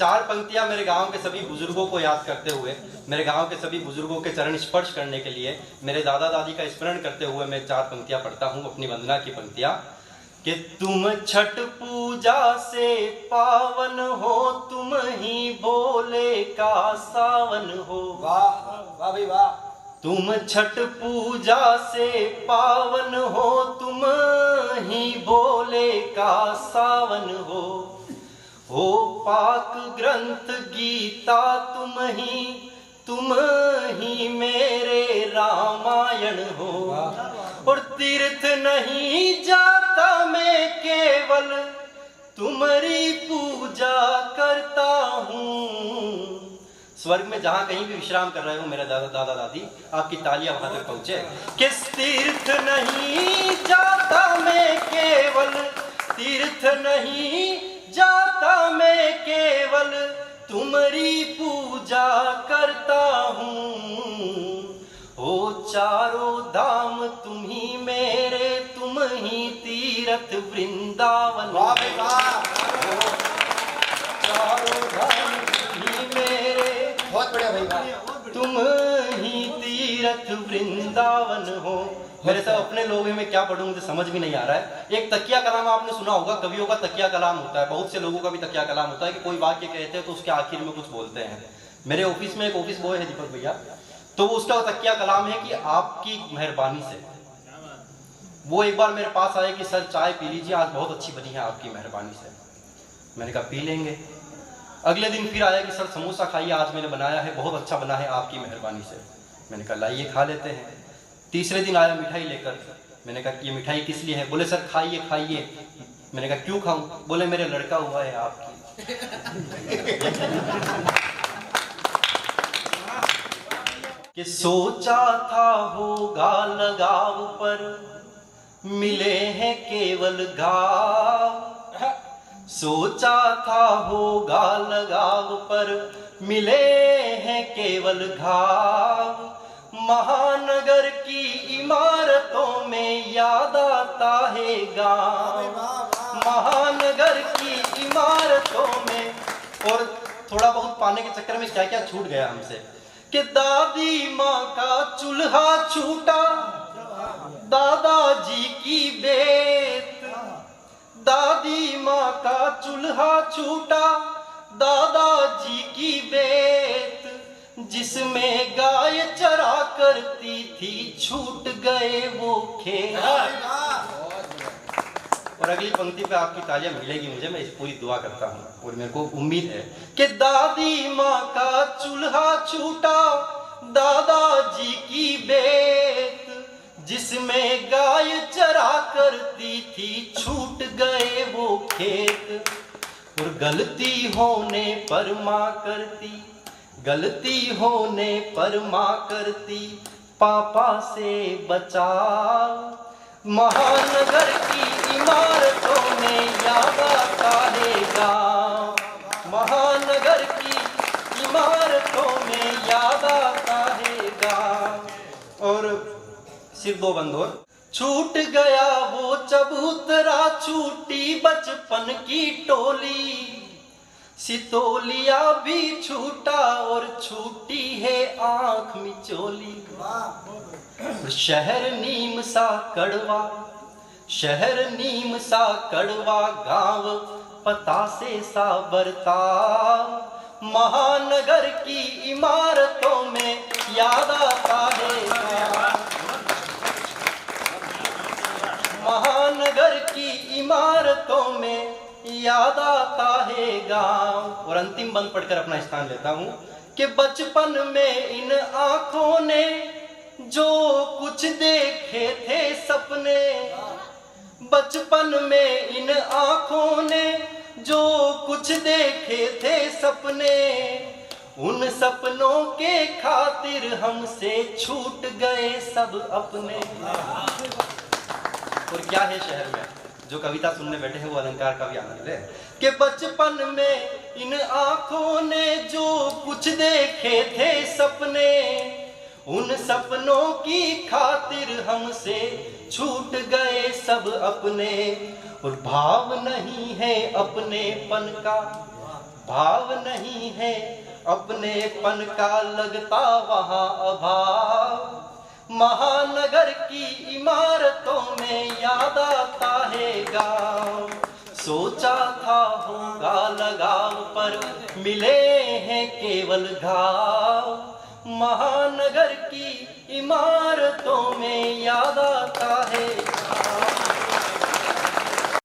4 पंक्तियां मेरे गांव के सभी बुजुर्गों को याद करते हुए, मेरे गांव के सभी बुजुर्गों के चरण स्पर्श करने के लिए, मेरे दादा दादी का स्मरण करते हुए मैं 4 पंक्तियां पढ़ता हूं, अपनी वंदना की पंक्तियां। कि तुम छठ पूजा से पावन हो, तुम ही भोले का सावन हो। वाह वाह भाई वाह। तुम छठ पूजा से पावन हो, तुम ही भोले का सावन हो पाक ग्रंथ गीता तुम ही मेरे रामायण हो। और तीर्थ नहीं जाता मैं, केवल तुम्हारी पूजा करता हूँ। स्वर्ग में जहां कहीं भी विश्राम कर रहे हो मेरे दादा दादी, आपकी तालियां वहां तक पहुंचे। किस तीर्थ नहीं जाता मैं, केवल तीर्थ नहीं जाता मैं, केवल तुम्हारी पूजा करता हूँ। हो चारों धाम तुम ही मेरे, तुम ही तीर्थ वृंदावन। वाह भाई वाह। चारों धाम तुम ही मेरे, बहुत बढ़िया भाई वाह। तुम ही तीर्थ वृंदावन हो। मेरे सब अपने लोग हैं, मैं क्या पढ़ूं, मुझे समझ भी नहीं आ रहा है। एक तकिया कलाम आपने सुना होगा, कवियों का तकिया कलाम होता है, बहुत से लोगों का भी तकिया कलाम होता है कि कोई वाक्य कहते हैं तो उसके आखिर में कुछ बोलते हैं। मेरे ऑफिस में एक ऑफिस बॉय है दीपक भैया, तो उसका तकिया कलाम है कि आपकी मेहरबानी से। वो एक बार मेरे पास आए कि सर चाय पी लीजिए, आज बहुत अच्छी बनी है आपकी मेहरबानी से। मैंने कहा पी लेंगे। अगले दिन फिर आया कि सर समोसा खाइए, आज मैंने बनाया है, बहुत अच्छा बना है आपकी मेहरबानी से। मैंने कहा लाइए खा लेते हैं। तीसरे दिन आया मिठाई लेकर, मैंने कहा ये मिठाई किस लिए है? बोले सर खाइए खाइए। मैंने कहा क्यों खाऊं? बोले मेरे लड़का हुआ है आपकी। कि सोचा था होगा लगाव पर, मिले हैं केवल घाव। सोचा था होगा लगाव पर, मिले हैं केवल घाव। महानगर की इमारतों में याद आता है गाँव। महानगर की इमारतों में, और थोड़ा बहुत पाने के चक्कर में क्या क्या छूट गया हमसे। कि दादी माँ का चूल्हा छूटा, दादाजी की बेत। दादी माँ का चूल्हा छूटा, दादाजी की बेत। जिसमें गाय चरा करती थी, छूट गए वो खेत। और अगली पंक्ति पे आपकी तालियां मिलेगी मुझे, मैं इस पूरी दुआ करता हूँ और मेरे को उम्मीद है कि दादी माँ का चूल्हा छूटा, दादाजी की बेत। जिसमें गाय चरा करती थी, छूट गए वो खेत। और गलती होने पर माँ करती, गलती होने पर माँ करती, पापा से बचाव। महानगर की इमारतों में याद आता है गाँव। महानगर की इमारतों में याद आता है गाँव। और सिर दो बंदोर। छूट गया वो चबूतरा, छूटी बचपन की टोली। सितोलिया भी छूटा और छूटी है आंख मिचोली। शहर नीम सा कड़वा, शहर नीम सा कड़वा, गांव पतासे सा बरताव। महानगर की इमारतों में याद आता है। महानगर की इमारतों में याद आता है गाँव। और अंतिम बंद पढ़कर अपना स्थान लेता हूँ कि बचपन में इन आंखों ने जो कुछ देखे थे सपने। बचपन में इन आंखों ने जो कुछ देखे थे सपने, उन सपनों के खातिर हमसे छूट गए सब अपने। और क्या है शहर में, जो कविता सुनने बैठे हैं वो अलंकार का भी आनंद है कि बचपन में इन आंखों ने जो कुछ देखे थे सपने, उन सपनों की खातिर हमसे छूट गए सब अपने। और भाव नहीं है अपनेपन का, भाव नहीं है अपनेपन का लगता वहाँ अभाव। महानगर की इमारतों में याद आता है गाँव। सोचा था होगा लगाव पर मिले हैं केवल घाव। महानगर की इमारतों में याद आता है